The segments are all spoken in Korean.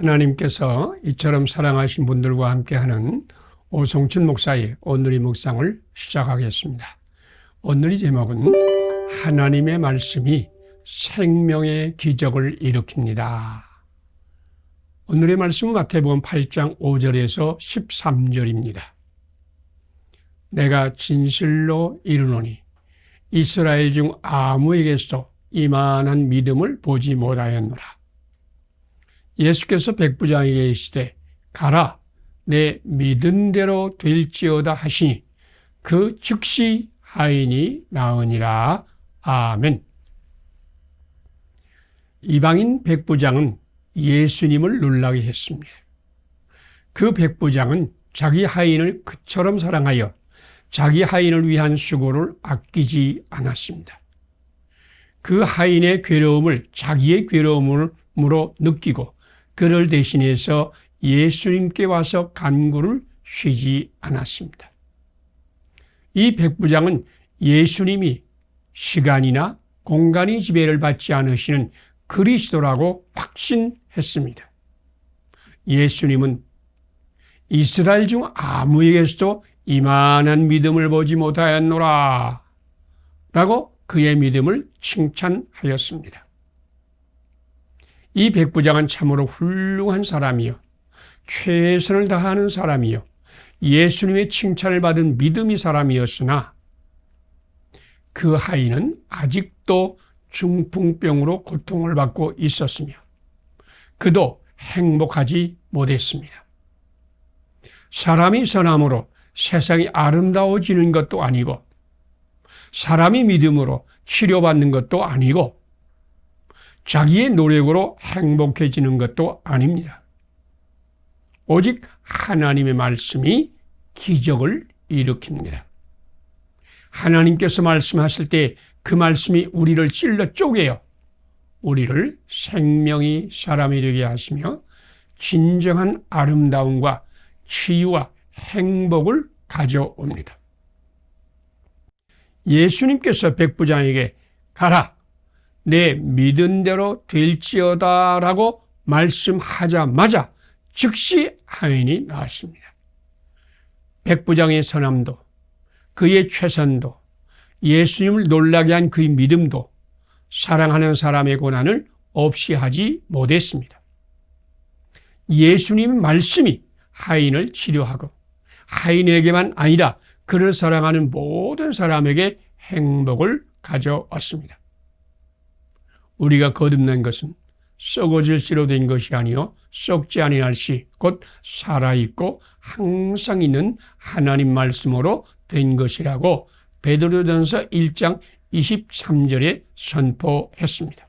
하나님께서 이처럼 사랑하신 분들과 함께하는 오성춘 목사의 오늘의 묵상을 시작하겠습니다. 오늘의 제목은 하나님의 말씀이 생명의 기적을 일으킵니다. 오늘의 말씀은 마태복음 8장 5절에서 13절입니다. 내가 진실로 이르노니 이스라엘 중 아무에게서도 이만한 믿음을 보지 못하였노라. 예수께서 백부장에게 이르시되 가라 내 믿은 대로 될지어다 하시니 그 즉시 하인이 나으니라. 아멘. 이방인 백부장은 예수님을 놀라게 했습니다. 그 백부장은 자기 하인을 그처럼 사랑하여 자기 하인을 위한 수고를 아끼지 않았습니다. 그 하인의 괴로움을 자기의 괴로움으로 느끼고 그를 대신해서 예수님께 와서 간구를 쉬지 않았습니다. 이 백부장은 예수님이 시간이나 공간의 지배를 받지 않으시는 그리스도라고 확신했습니다. 예수님은 이스라엘 중 아무에게서도 이만한 믿음을 보지 못하였노라 라고 그의 믿음을 칭찬하였습니다. 이 백부장은 참으로 훌륭한 사람이요 최선을 다하는 사람이요 예수님의 칭찬을 받은 믿음의 사람이었으나 그 하인은 아직도 중풍병으로 고통을 받고 있었으며 그도 행복하지 못했습니다. 사람이 선함으로 세상이 아름다워지는 것도 아니고 사람이 믿음으로 치료받는 것도 아니고 자기의 노력으로 행복해지는 것도 아닙니다. 오직 하나님의 말씀이 기적을 일으킵니다. 하나님께서 말씀하실 때 그 말씀이 우리를 찔러 쪼개어 우리를 생명의 사람이 되게 하시며 진정한 아름다움과 치유와 행복을 가져옵니다. 예수님께서 백부장에게 가라 내 믿은 대로 될지어다 라고 말씀하자마자 즉시 하인이 나왔습니다. 백부장의 선함도 그의 최선도 예수님을 놀라게 한 그의 믿음도 사랑하는 사람의 고난을 없이 하지 못했습니다. 예수님의 말씀이 하인을 치료하고 하인에게만 아니라 그를 사랑하는 모든 사람에게 행복을 가져왔습니다. 우리가 거듭난 것은 썩어질 씨로 된 것이 아니요 썩지 아니할 씨 곧 살아있고 항상 있는 하나님 말씀으로 된 것이라고 베드로전서 1장 23절에 선포했습니다.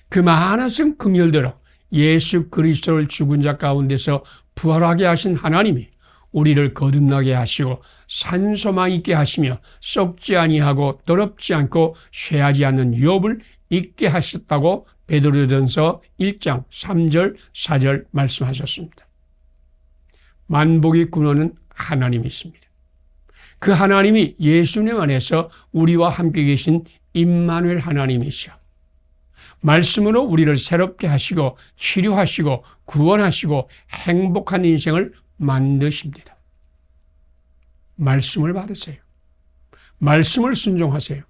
그 많은 긍휼대로 예수 그리스도를 죽은 자 가운데서 부활하게 하신 하나님이 우리를 거듭나게 하시고 산소망 있게 하시며 썩지 아니하고 더럽지 않고 쇠하지 않는 유업을 있게 하셨다고 베드로전서 1장 3절 4절 말씀하셨습니다. 만복의 근원은 하나님이십니다. 그 하나님이 예수님 안에서 우리와 함께 계신 임마누엘 하나님이시여 말씀으로 우리를 새롭게 하시고 치료하시고 구원하시고 행복한 인생을 만드십니다. 말씀을 받으세요. 말씀을 순종하세요.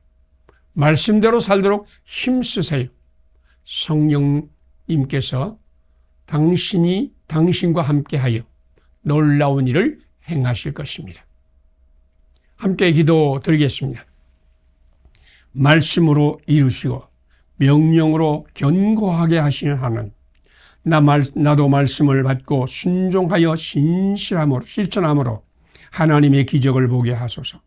말씀대로 살도록 힘쓰세요. 성령님께서 당신과 함께하여 놀라운 일을 행하실 것입니다. 함께 기도 드리겠습니다. 말씀으로 이루시고 명령으로 견고하게 하시는 하나님, 나도 말씀을 받고 순종하여 신실함으로 실천함으로 하나님의 기적을 보게 하소서.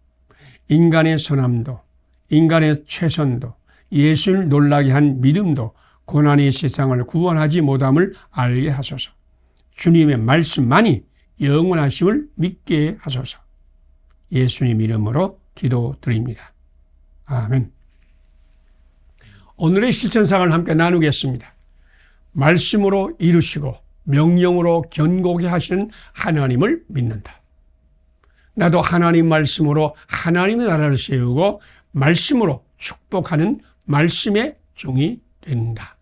인간의 선함도 인간의 최선도 예수를 놀라게 한 믿음도 고난의 세상을 구원하지 못함을 알게 하소서. 주님의 말씀만이 영원하심을 믿게 하소서. 예수님 이름으로 기도드립니다. 아멘. 오늘의 실천상을 함께 나누겠습니다. 말씀으로 이루시고 명령으로 견고하게 하시는 하나님을 믿는다. 나도 하나님 말씀으로 하나님의 나라를 세우고 말씀으로 축복하는 말씀의 종이 된다.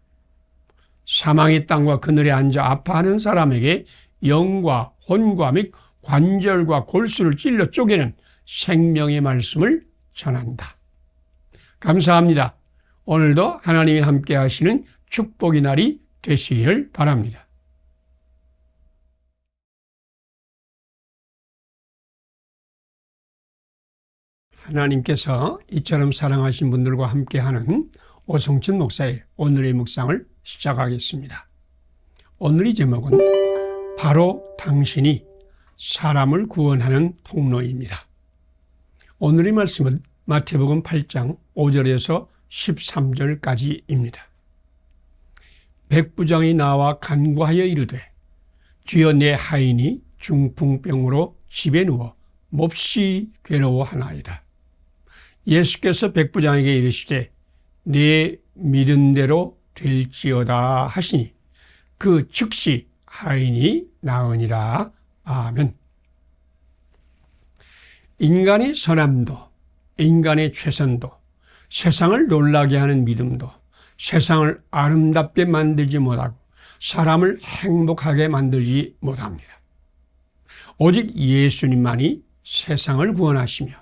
사망의 땅과 그늘에 앉아 아파하는 사람에게 영과 혼과 및 관절과 골수를 찔러 쪼개는 생명의 말씀을 전한다. 감사합니다. 오늘도 하나님이 함께 하시는 축복의 날이 되시기를 바랍니다. 하나님께서 이처럼 사랑하신 분들과 함께하는 오성천 목사의 오늘의 묵상을 시작하겠습니다. 오늘의 제목은 바로 당신이 사람을 구원하는 통로입니다. 오늘의 말씀은 마태복음 8장 5절에서 13절까지입니다. 백부장이 나와 간구하여 이르되 주여 내 하인이 중풍병으로 집에 누워 몹시 괴로워하나이다. 예수께서 백부장에게 이르시되 네 믿은 대로 될지어다 하시니 그 즉시 하인이 나으니라. 아멘. 인간의 선함도, 인간의 최선도, 세상을 놀라게 하는 믿음도 세상을 아름답게 만들지 못하고 사람을 행복하게 만들지 못합니다. 오직 예수님만이 세상을 구원하시며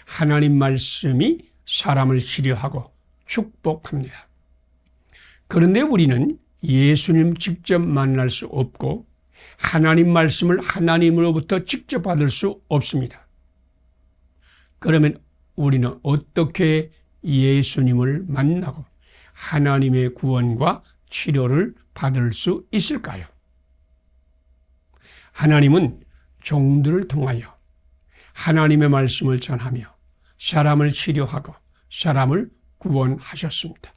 하나님 말씀이 사람을 치료하고 축복합니다. 그런데 우리는 예수님 직접 만날 수 없고 하나님 말씀을 하나님으로부터 직접 받을 수 없습니다. 그러면 우리는 어떻게 예수님을 만나고 하나님의 구원과 치료를 받을 수 있을까요? 하나님은 종들을 통하여 하나님의 말씀을 전하며 사람을 치료하고 사람을 구원하셨습니다.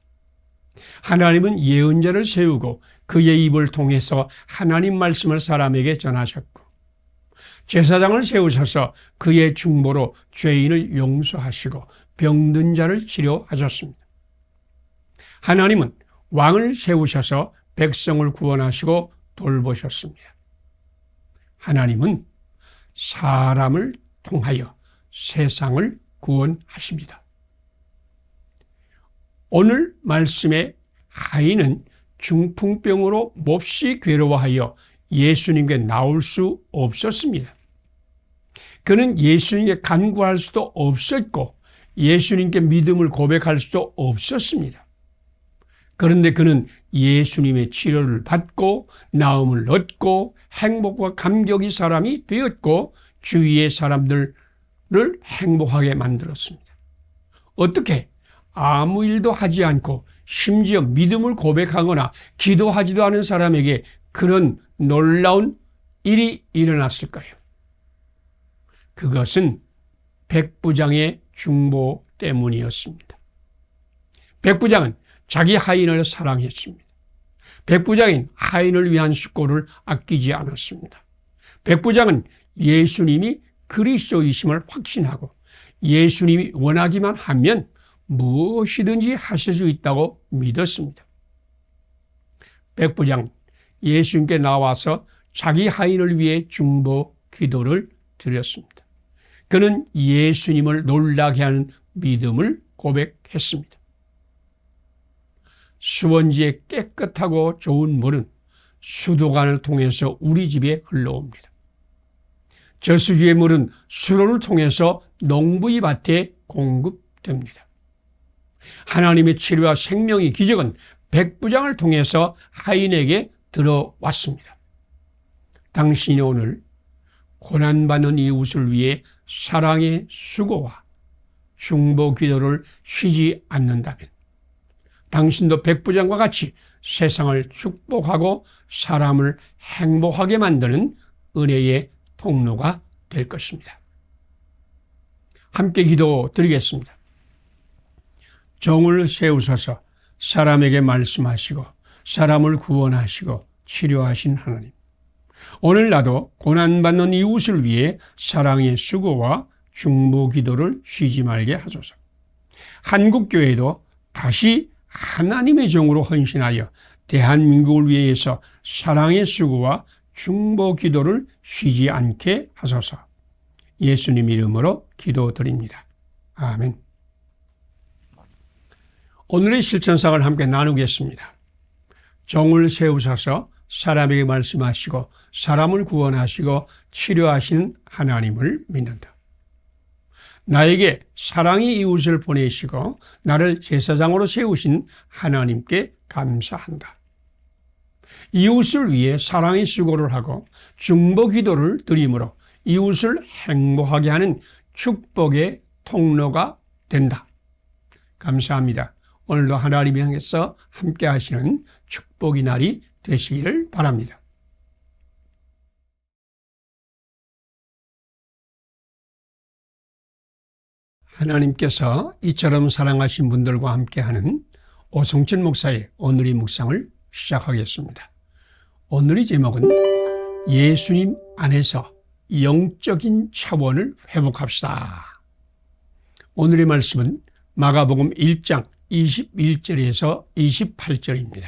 하나님은 예언자를 세우고 그의 입을 통해서 하나님 말씀을 사람에게 전하셨고 제사장을 세우셔서 그의 중보로 죄인을 용서하시고 병든 자를 치료하셨습니다. 하나님은 왕을 세우셔서 백성을 구원하시고 돌보셨습니다. 하나님은 사람을 통하여 세상을 구원하십니다. 오늘 말씀의 하인은 중풍병으로 몹시 괴로워하여 예수님께 나올 수 없었습니다. 그는 예수님께 간구할 수도 없었고 예수님께 믿음을 고백할 수도 없었습니다. 그런데 그는 예수님의 치료를 받고 나음을 얻고 행복과 감격의 사람이 되었고 주위의 사람들을 행복하게 만들었습니다. 어떻게? 아무 일도 하지 않고 심지어 믿음을 고백하거나 기도하지도 않은 사람에게 그런 놀라운 일이 일어났을까요? 그것은 백부장의 중보 때문이었습니다. 백부장은 자기 하인을 사랑했습니다. 백부장은 하인을 위한 수고를 아끼지 않았습니다. 백부장은 예수님이 그리스도이심을 확신하고 예수님이 원하기만 하면 무엇이든지 하실 수 있다고 믿었습니다. 백부장 예수님께 나와서 자기 하인을 위해 중보 기도를 드렸습니다. 그는 예수님을 놀라게 하는 믿음을 고백했습니다. 수원지의 깨끗하고 좋은 물은 수도관을 통해서 우리 집에 흘러옵니다. 저수지의 물은 수로를 통해서 농부의 밭에 공급됩니다. 하나님의 치료와 생명의 기적은 백부장을 통해서 하인에게 들어왔습니다. 당신이 오늘 고난받는 이웃을 위해 사랑의 수고와 중보 기도를 쉬지 않는다면 당신도 백부장과 같이 세상을 축복하고 사람을 행복하게 만드는 은혜의 통로가 될 것입니다. 함께 기도드리겠습니다. 종을 세우셔서 사람에게 말씀하시고 사람을 구원하시고 치료하신 하나님, 오늘 나도 고난받는 이웃을 위해 사랑의 수고와 중보 기도를 쉬지 말게 하소서. 한국교회도 다시 하나님의 종으로 헌신하여 대한민국을 위해서 사랑의 수고와 중보 기도를 쉬지 않게 하소서. 예수님 이름으로 기도드립니다. 아멘. 오늘의 실천사를 함께 나누겠습니다. 종을 세우셔서 사람에게 말씀하시고 사람을 구원하시고 치료하시는 하나님을 믿는다. 나에게 사랑의 이웃을 보내시고 나를 제사장으로 세우신 하나님께 감사한다. 이웃을 위해 사랑의 수고를 하고 중보 기도를 드림으로 이웃을 행복하게 하는 축복의 통로가 된다. 감사합니다. 오늘도 하나님이 향해서 함께 하시는 축복의 날이 되시기를 바랍니다. 하나님께서 이처럼 사랑하신 분들과 함께하는 오성천 목사의 오늘의 묵상을 시작하겠습니다. 오늘의 제목은 예수님 안에서 영적인 차원을 회복합시다. 오늘의 말씀은 마가복음 1장 21절에서 28절입니다.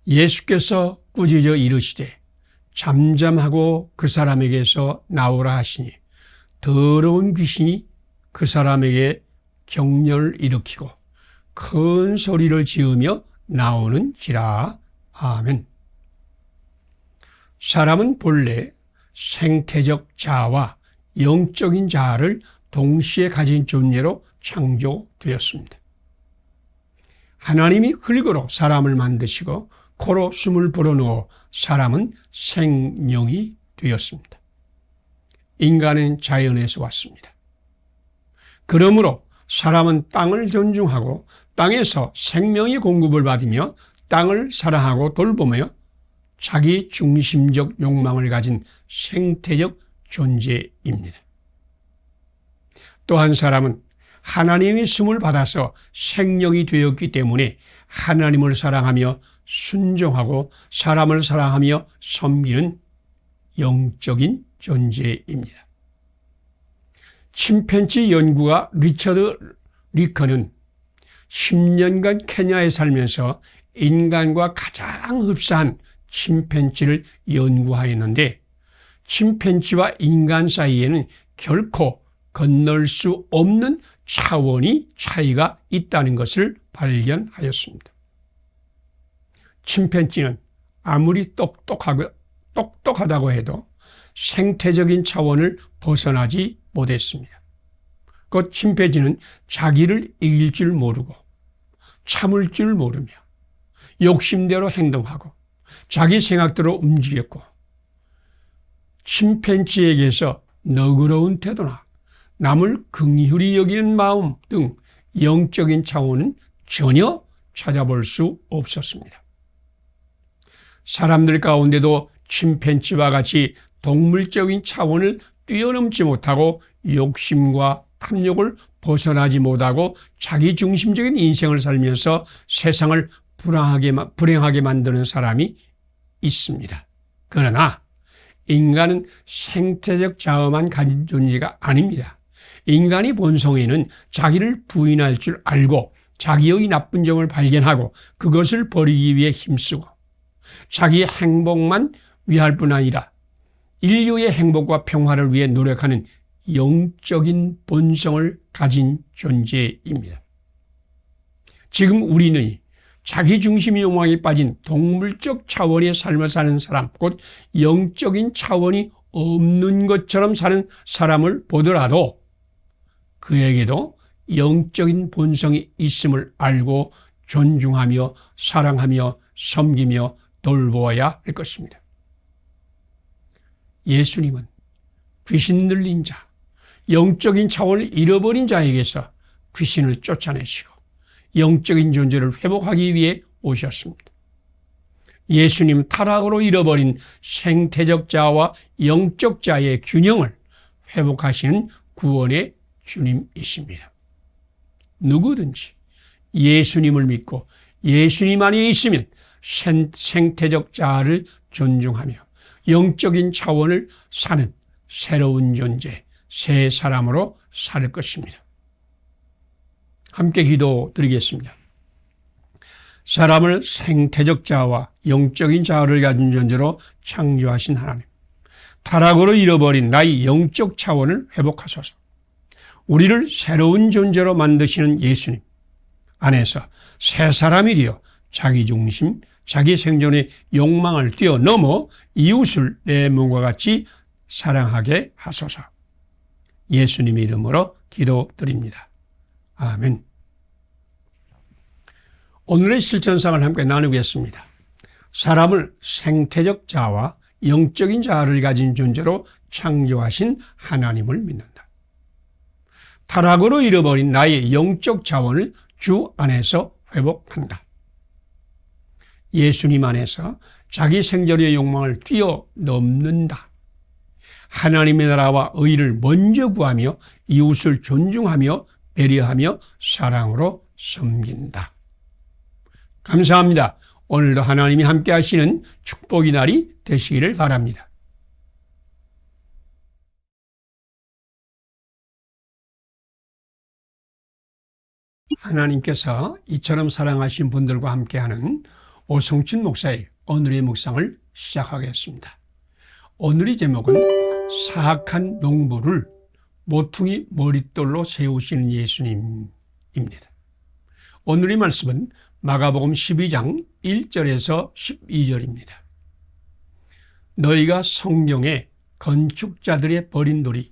예수께서 꾸짖어 이르시되 잠잠하고 그 사람에게서 나오라 하시니 더러운 귀신이 그 사람에게 경련을 일으키고 큰 소리를 지으며 나오는지라. 아멘. 사람은 본래 생태적 자아와 영적인 자아를 동시에 가진 존재로 창조되었습니다. 하나님이 흙으로 사람을 만드시고 코로 숨을 불어넣어 사람은 생명이 되었습니다. 인간은 자연에서 왔습니다. 그러므로 사람은 땅을 존중하고 땅에서 생명의 공급을 받으며 땅을 사랑하고 돌보며 자기 중심적 욕망을 가진 생태적 존재입니다. 또한 사람은 하나님의 씀을 받아서 생명이 되었기 때문에 하나님을 사랑하며 순종하고 사람을 사랑하며 섬기는 영적인 존재입니다. 침팬지 연구가 리처드 리커는 10년간 케냐에 살면서 인간과 가장 흡사한 침팬지를 연구하였는데 침팬지와 인간 사이에는 결코 건널 수 없는 차원이 차이가 있다는 것을 발견하였습니다. 침팬지는 아무리 똑똑하다고 해도 생태적인 차원을 벗어나지 못했습니다. 그 침팬지는 자기를 이길 줄 모르고 참을 줄 모르며 욕심대로 행동하고 자기 생각대로 움직였고 침팬지에게서 너그러운 태도나 남을 긍휼히 여기는 마음 등 영적인 차원은 전혀 찾아볼 수 없었습니다. 사람들 가운데도 침팬지와 같이 동물적인 차원을 뛰어넘지 못하고 욕심과 탐욕을 벗어나지 못하고 자기중심적인 인생을 살면서 세상을 불행하게 만드는 사람이 있습니다. 그러나 인간은 생태적 자아만 가진 존재가 아닙니다. 인간의 본성에는 자기를 부인할 줄 알고 자기의 나쁜 점을 발견하고 그것을 버리기 위해 힘쓰고 자기의 행복만 위할 뿐 아니라 인류의 행복과 평화를 위해 노력하는 영적인 본성을 가진 존재입니다. 지금 우리는 자기중심의 욕망에 빠진 동물적 차원의 삶을 사는 사람, 곧 영적인 차원이 없는 것처럼 사는 사람을 보더라도 그에게도 영적인 본성이 있음을 알고 존중하며 사랑하며 섬기며 돌보아야 할 것입니다. 예수님은 귀신 들린 자, 영적인 차원을 잃어버린 자에게서 귀신을 쫓아내시고 영적인 존재를 회복하기 위해 오셨습니다. 예수님 타락으로 잃어버린 생태적 자와 영적 자의 균형을 회복하시는 구원의 주님이십니다. 누구든지 예수님을 믿고 예수님 안에 있으면 생태적 자아를 존중하며 영적인 차원을 사는 새로운 존재, 새 사람으로 살 것입니다. 함께 기도드리겠습니다. 사람을 생태적 자아와 영적인 자아를 가진 존재로 창조하신 하나님, 타락으로 잃어버린 나의 영적 차원을 회복하소서. 우리를 새로운 존재로 만드시는 예수님 안에서 새 사람이 되어 자기 중심, 자기 생존의 욕망을 뛰어넘어 이웃을 내 몸과 같이 사랑하게 하소서. 예수님의 이름으로 기도드립니다. 아멘. 오늘의 실천상을 함께 나누겠습니다. 사람을 생태적 자아와 영적인 자아를 가진 존재로 창조하신 하나님을 믿는다. 타락으로 잃어버린 나의 영적 자원을 주 안에서 회복한다. 예수님 안에서 자기 생존의 욕망을 뛰어넘는다. 하나님의 나라와 의를 먼저 구하며 이웃을 존중하며 배려하며 사랑으로 섬긴다. 감사합니다. 오늘도 하나님이 함께 하시는 축복의 날이 되시기를 바랍니다. 하나님께서 이처럼 사랑하신 분들과 함께하는 오성춘 목사의 오늘의 묵상을 시작하겠습니다. 오늘의 제목은 사악한 농부를 모퉁이 머릿돌로 세우시는 예수님입니다. 오늘의 말씀은 마가복음 12장 1절에서 12절입니다. 너희가 성경에 건축자들의 버린 돌이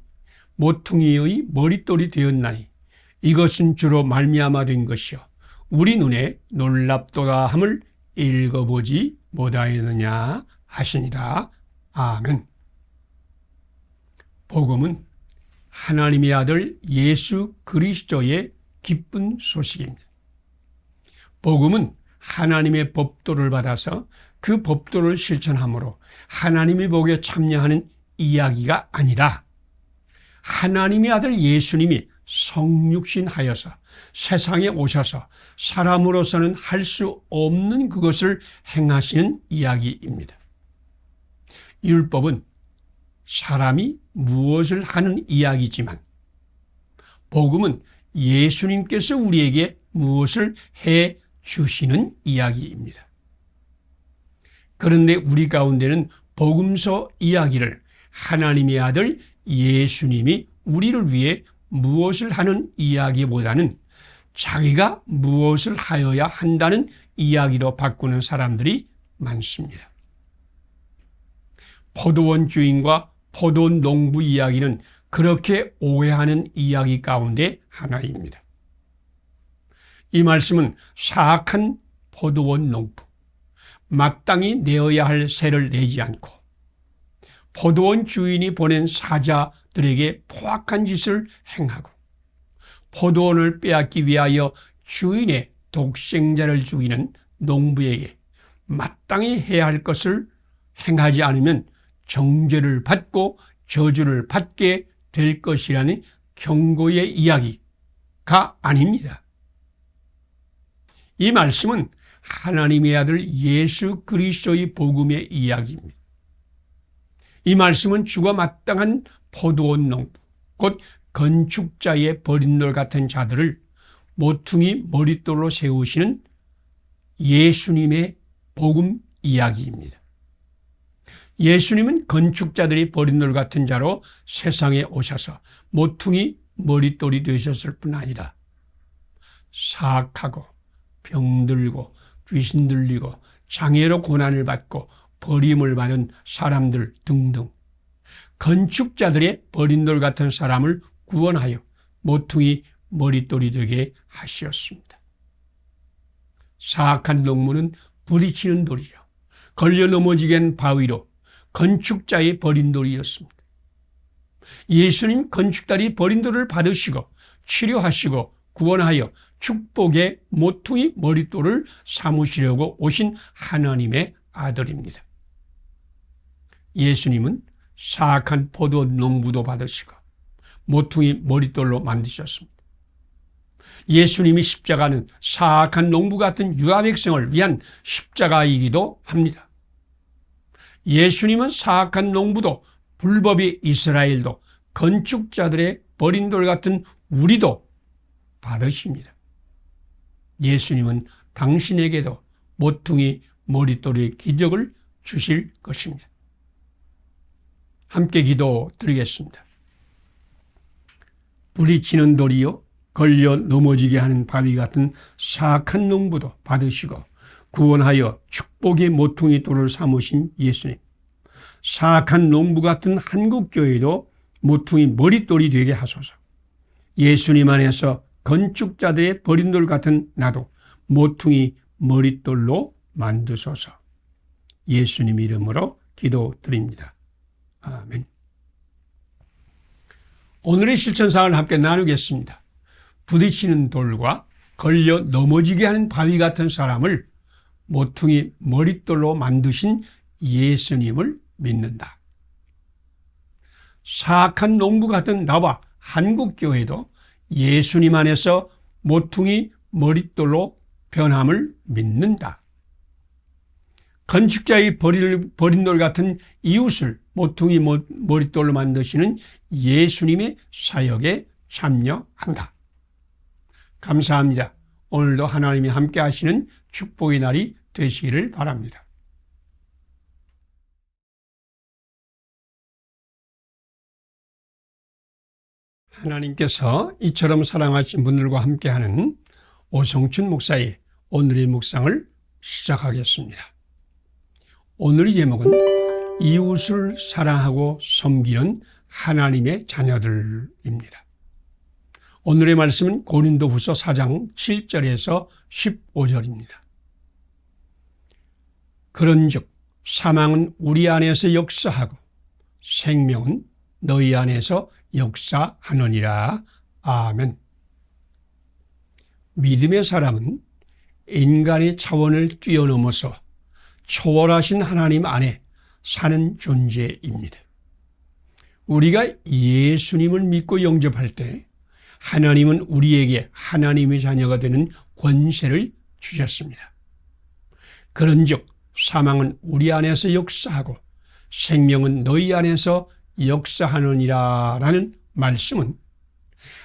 모퉁이의 머릿돌이 되었나니 이것은 주로 말미암아 된 것이요 우리 눈에 놀랍도다 함을 읽어보지 못하였느냐 하시니라. 아멘. 복음은 하나님의 아들 예수 그리스도의 기쁜 소식입니다. 복음은 하나님의 법도를 받아서 그 법도를 실천함으로 하나님의 복에 참여하는 이야기가 아니라 하나님의 아들 예수님이 성육신하여서 세상에 오셔서 사람으로서는 할 수 없는 그것을 행하시는 이야기입니다. 율법은 사람이 무엇을 하는 이야기지만 복음은 예수님께서 우리에게 무엇을 해 주시는 이야기입니다. 그런데 우리 가운데는 복음서 이야기를 하나님의 아들 예수님이 우리를 위해 무엇을 하는 이야기보다는 자기가 무엇을 하여야 한다는 이야기로 바꾸는 사람들이 많습니다. 포도원 주인과 포도원 농부 이야기는 그렇게 오해하는 이야기 가운데 하나입니다. 이 말씀은 사악한 포도원 농부, 마땅히 내어야 할 세를 내지 않고 포도원 주인이 보낸 사자들에게 포악한 짓을 행하고 포도원을 빼앗기 위하여 주인의 독생자를 죽이는 농부에게 마땅히 해야 할 것을 행하지 않으면 정죄를 받고 저주를 받게 될 것이라는 경고의 이야기가 아닙니다. 이 말씀은 하나님의 아들 예수 그리스도의 복음의 이야기입니다. 이 말씀은 주가 마땅한 포도원 농부, 곧 건축자의 버린 돌 같은 자들을 모퉁이 머릿돌로 세우시는 예수님의 복음 이야기입니다. 예수님은 건축자들이 버린 돌 같은 자로 세상에 오셔서 모퉁이 머릿돌이 되셨을 뿐 아니라 사악하고 병들고 귀신 들리고 장애로 고난을 받고 버림을 받은 사람들 등등 건축자들의 버린 돌 같은 사람을 구원하여 모퉁이 머릿돌이 되게 하시었습니다. 사악한 농부는 부딪히는 돌이요 걸려 넘어지게 한 바위로 건축자의 버린 돌이었습니다. 예수님 건축자들이 버린 돌을 받으시고 치료하시고 구원하여 축복의 모퉁이 머릿돌을 삼으시려고 오신 하나님의 아들입니다. 예수님은 사악한 포도원 농부도 받으시고 모퉁이 머릿돌로 만드셨습니다. 예수님이 십자가는 사악한 농부 같은 유다 백성을 위한 십자가이기도 합니다. 예수님은 사악한 농부도 불법의 이스라엘도 건축자들의 버린 돌 같은 우리도 받으십니다. 예수님은 당신에게도 모퉁이 머릿돌의 기적을 주실 것입니다. 함께 기도드리겠습니다. 부딪히는 돌이요 걸려 넘어지게 하는 바위 같은 사악한 농부도 받으시고 구원하여 축복의 모퉁이 돌을 삼으신 예수님. 사악한 농부 같은 한국교회도 모퉁이 머릿돌이 되게 하소서. 예수님 안에서 건축자들의 버린 돌 같은 나도 모퉁이 머릿돌로 만드소서. 예수님 이름으로 기도드립니다. 아멘. 오늘의 실천사항을 함께 나누겠습니다. 부딪히는 돌과 걸려 넘어지게 하는 바위 같은 사람을 모퉁이 머릿돌로 만드신 예수님을 믿는다. 사악한 농부 같은 나와 한국교회도 예수님 안에서 모퉁이 머릿돌로 변함을 믿는다. 건축자의 버린 돌 같은 이웃을 모퉁이 머릿돌로 만드시는 예수님의 사역에 참여한다. 감사합니다. 오늘도 하나님이 함께 하시는 축복의 날이 되시기를 바랍니다. 하나님께서 이처럼 사랑하신 분들과 함께하는 오성춘 목사의 오늘의 묵상을 시작하겠습니다. 오늘의 제목은 이웃을 사랑하고 섬기는 하나님의 자녀들입니다. 오늘의 말씀은 고린도후서 4장 7절에서 15절입니다. 그런즉 사망은 우리 안에서 역사하고 생명은 너희 안에서 역사하느니라. 아멘. 믿음의 사람은 인간의 차원을 뛰어넘어서 초월하신 하나님 안에 사는 존재입니다. 우리가 예수님을 믿고 영접할 때 하나님은 우리에게 하나님의 자녀가 되는 권세를 주셨습니다. 그런즉 사망은 우리 안에서 역사하고 생명은 너희 안에서 역사하느니라 라는 말씀은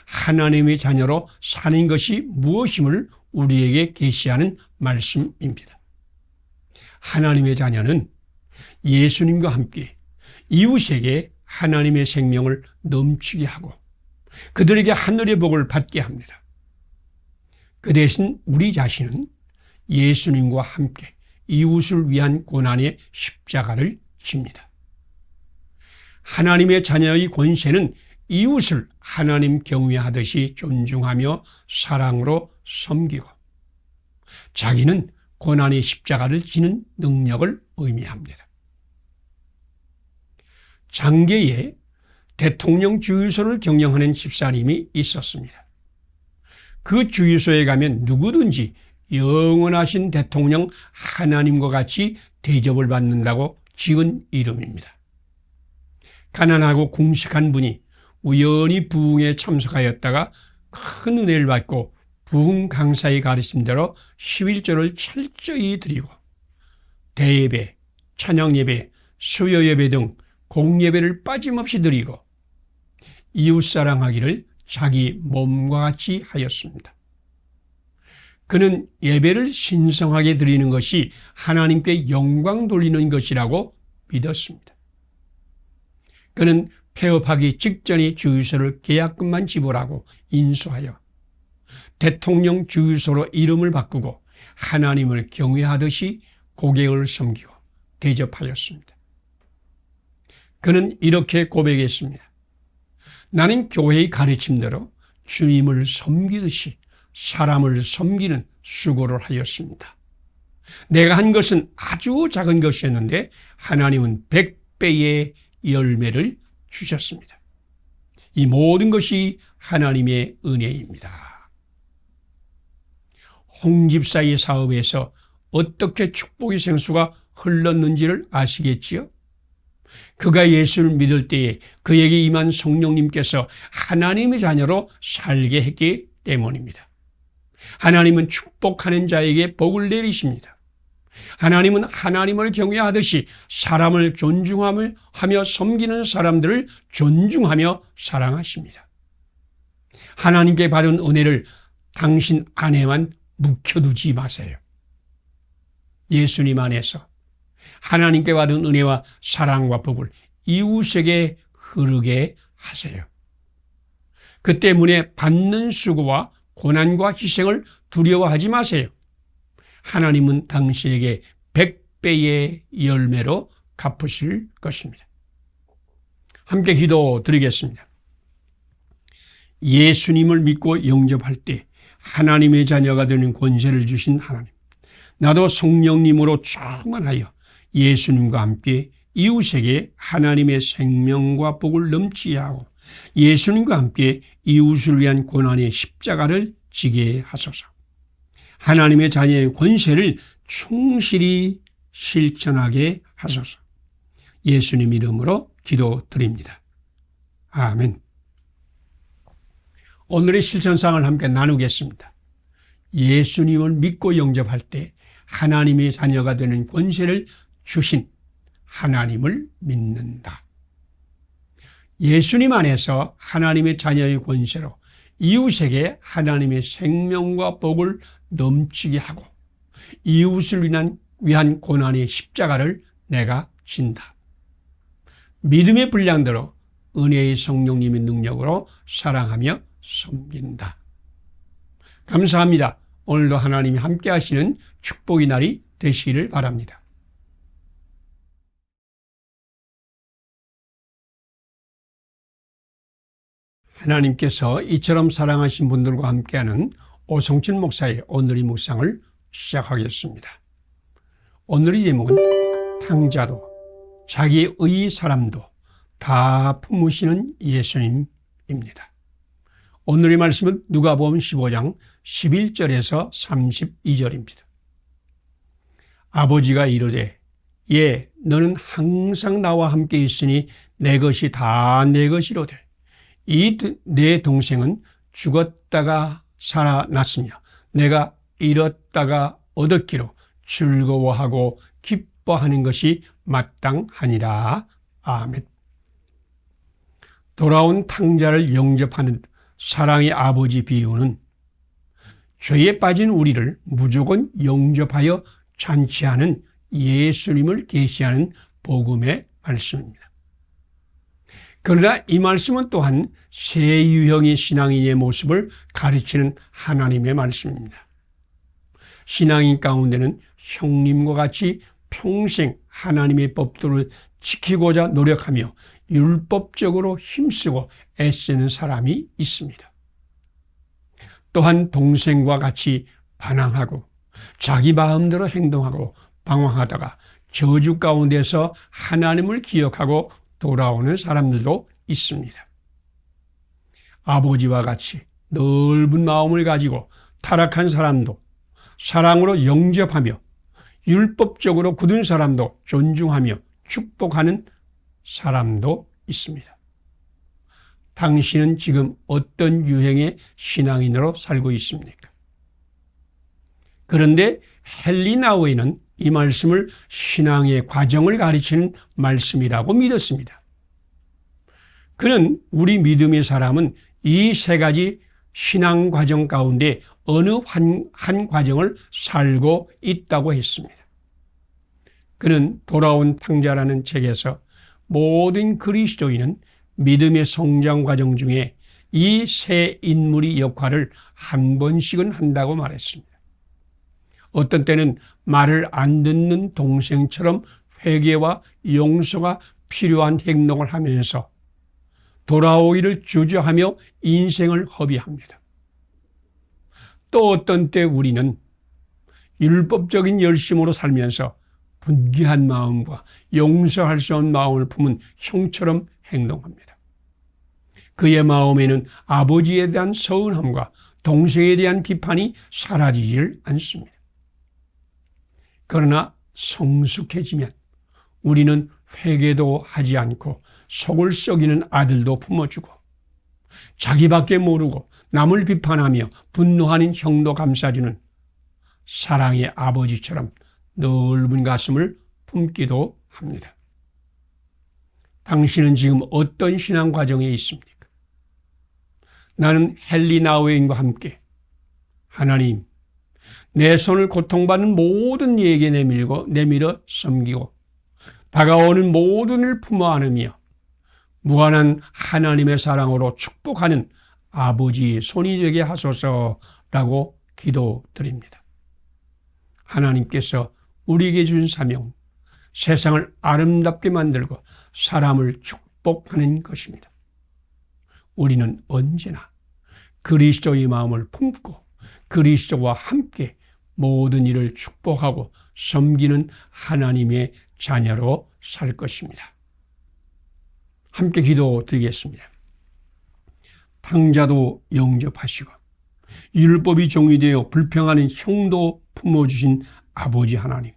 하나님의 자녀로 사는 것이 무엇임을 우리에게 계시하는 말씀입니다. 하나님의 자녀는 예수님과 함께 이웃에게 하나님의 생명을 넘치게 하고 그들에게 하늘의 복을 받게 합니다. 그 대신 우리 자신은 예수님과 함께 이웃을 위한 고난의 십자가를 집니다. 하나님의 자녀의 권세는 이웃을 하나님 경외하듯이 존중하며 사랑으로 섬기고 자기는 고난의 십자가를 지는 능력을 의미합니다. 장계에 대통령 주유소를 경영하는 집사님이 있었습니다. 그 주유소에 가면 누구든지 영원하신 대통령 하나님과 같이 대접을 받는다고 지은 이름입니다. 가난하고 궁식한 분이 우연히 부흥에 참석하였다가 큰 은혜를 받고 부흥 강사의 가르침대로 11조를 철저히 드리고 대예배, 찬양예배, 수요예배 등 공예배를 빠짐없이 드리고 이웃사랑하기를 자기 몸과 같이 하였습니다. 그는 예배를 신성하게 드리는 것이 하나님께 영광 돌리는 것이라고 믿었습니다. 그는 폐업하기 직전에 주유소를 계약금만 지불하고 인수하여 대통령 주유소로 이름을 바꾸고 하나님을 경외하듯이 고객을 섬기고 대접하였습니다. 그는 이렇게 고백했습니다. 나는 교회의 가르침대로 주님을 섬기듯이 사람을 섬기는 수고를 하였습니다. 내가 한 것은 아주 작은 것이었는데 하나님은 100배의 열매를 주셨습니다. 이 모든 것이 하나님의 은혜입니다. 홍 집사의 사업에서 어떻게 축복의 생수가 흘렀는지를 아시겠지요? 그가 예수를 믿을 때에 그에게 임한 성령님께서 하나님의 자녀로 살게 했기 때문입니다. 하나님은 축복하는 자에게 복을 내리십니다. 하나님은 하나님을 경외하듯이 사람을 존중하며 섬기는 사람들을 존중하며 사랑하십니다. 하나님께 받은 은혜를 당신 안에만 묵혀두지 마세요. 예수님 안에서 하나님께 받은 은혜와 사랑과 복을 이웃에게 흐르게 하세요. 그 때문에 받는 수고와 고난과 희생을 두려워하지 마세요. 하나님은 당신에게 100배의 열매로 갚으실 것입니다. 함께 기도 드리겠습니다. 예수님을 믿고 영접할 때 하나님의 자녀가 되는 권세를 주신 하나님, 나도 성령님으로 충만하여 예수님과 함께 이웃에게 하나님의 생명과 복을 넘치게 하고 예수님과 함께 이웃을 위한 고난의 십자가를 지게 하소서. 하나님의 자녀의 권세를 충실히 실천하게 하소서. 예수님 이름으로 기도드립니다. 아멘. 오늘의 실천사항을 함께 나누겠습니다. 예수님을 믿고 영접할 때 하나님의 자녀가 되는 권세를 주신 하나님을 믿는다. 예수님 안에서 하나님의 자녀의 권세로 이웃에게 하나님의 생명과 복을 넘치게 하고 이웃을 위한 고난의 십자가를 내가 진다. 믿음의 분량대로 은혜의 성령님의 능력으로 사랑하며 섬긴다. 감사합니다. 오늘도 하나님이 함께 하시는 축복의 날이 되시기를 바랍니다. 하나님께서 이처럼 사랑하신 분들과 함께하는 오성춘 목사의 오늘의 묵상을 시작하겠습니다. 오늘의 제목은 탕자도 자기의 사람도 다 품으시는 예수님입니다. 오늘의 말씀은 누가복음 15장 11절에서 32절입니다. 아버지가 이르되 너는 항상 나와 함께 있으니 내 것이 다 내 것이로되 이 내 동생은 죽었다가 살아났으며 내가 잃었다가 얻었기로 즐거워하고 기뻐하는 것이 마땅하니라. 아멘. 돌아온 탕자를 영접하는 사랑의 아버지 비유는 죄에 빠진 우리를 무조건 영접하여 잔치하는 예수님을 계시하는 복음의 말씀입니다. 그러나 이 말씀은 또한 새 유형의 신앙인의 모습을 가르치는 하나님의 말씀입니다. 신앙인 가운데는 형님과 같이 평생 하나님의 법도를 지키고자 노력하며 율법적으로 힘쓰고 애쓰는 사람이 있습니다. 또한 동생과 같이 반항하고 자기 마음대로 행동하고 방황하다가 저주 가운데서 하나님을 기억하고 돌아오는 사람들도 있습니다. 아버지와 같이 넓은 마음을 가지고 타락한 사람도 사랑으로 영접하며 율법적으로 굳은 사람도 존중하며 축복하는 사람도 있습니다. 당신은 지금 어떤 유형의 신앙인으로 살고 있습니까? 그런데 헨리 나우에는 이 말씀을 신앙의 과정을 가르치는 말씀이라고 믿었습니다. 그는 우리 믿음의 사람은 이 세 가지 신앙 과정 가운데 어느 한 과정을 살고 있다고 했습니다. 그는 돌아온 탕자라는 책에서 모든 그리스도인은 믿음의 성장 과정 중에 이 세 인물의 역할을 한 번씩은 한다고 말했습니다. 어떤 때는 말을 안 듣는 동생처럼 회개와 용서가 필요한 행동을 하면서 돌아오기를 주저하며 인생을 허비합니다. 또 어떤 때 우리는 율법적인 열심으로 살면서 분개한 마음과 용서할 수 없는 마음을 품은 형처럼 행동합니다. 그의 마음에는 아버지에 대한 서운함과 동생에 대한 비판이 사라지질 않습니다. 그러나 성숙해지면 우리는 회개도 하지 않고 속을 썩이는 아들도 품어주고 자기밖에 모르고 남을 비판하며 분노하는 형도 감싸주는 사랑의 아버지처럼 넓은 가슴을 품기도 합니다. 당신은 지금 어떤 신앙 과정에 있습니까? 나는 헨리 나우엔과 함께 하나님, 내 손을 고통받는 모든 이에게 내밀어 섬기고 다가오는 모든 일을 품어 안으며 무한한 하나님의 사랑으로 축복하는 아버지의 손이 되게 하소서라고 기도드립니다. 하나님께서 우리에게 준 사명, 세상을 아름답게 만들고 사람을 축복하는 것입니다. 우리는 언제나 그리스도의 마음을 품고 그리스도와 함께 모든 일을 축복하고 섬기는 하나님의 자녀로 살 것입니다. 함께 기도드리겠습니다. 탕자도 영접하시고 율법이 종이 되어 불평하는 형도 품어주신 아버지 하나님,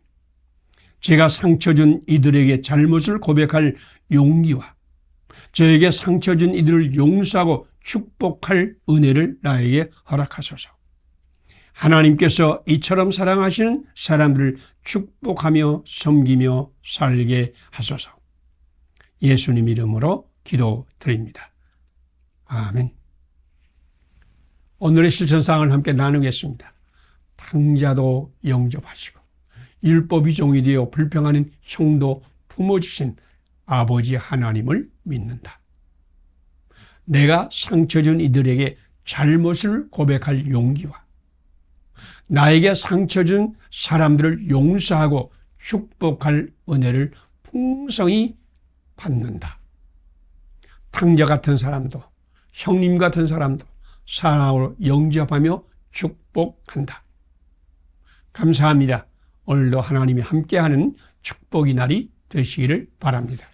제가 상처 준 이들에게 잘못을 고백할 용기와 저에게 상처 준 이들을 용서하고 축복할 은혜를 나에게 허락하소서. 하나님께서 이처럼 사랑하시는 사람들을 축복하며 섬기며 살게 하소서. 예수님 이름으로 기도드립니다. 아멘. 오늘의 실천사항을 함께 나누겠습니다. 탕자도 영접하시고 율법이 종이 되어 불평하는 형도 품어주신 아버지 하나님을 믿는다. 내가 상처 준 이들에게 잘못을 고백할 용기와 나에게 상처 준 사람들을 용서하고 축복할 은혜를 풍성히 받는다. 탕자 같은 사람도 형님 같은 사람도 사랑으로 영접하며 축복한다. 감사합니다. 오늘도 하나님이 함께하는 축복의 날이 되시기를 바랍니다.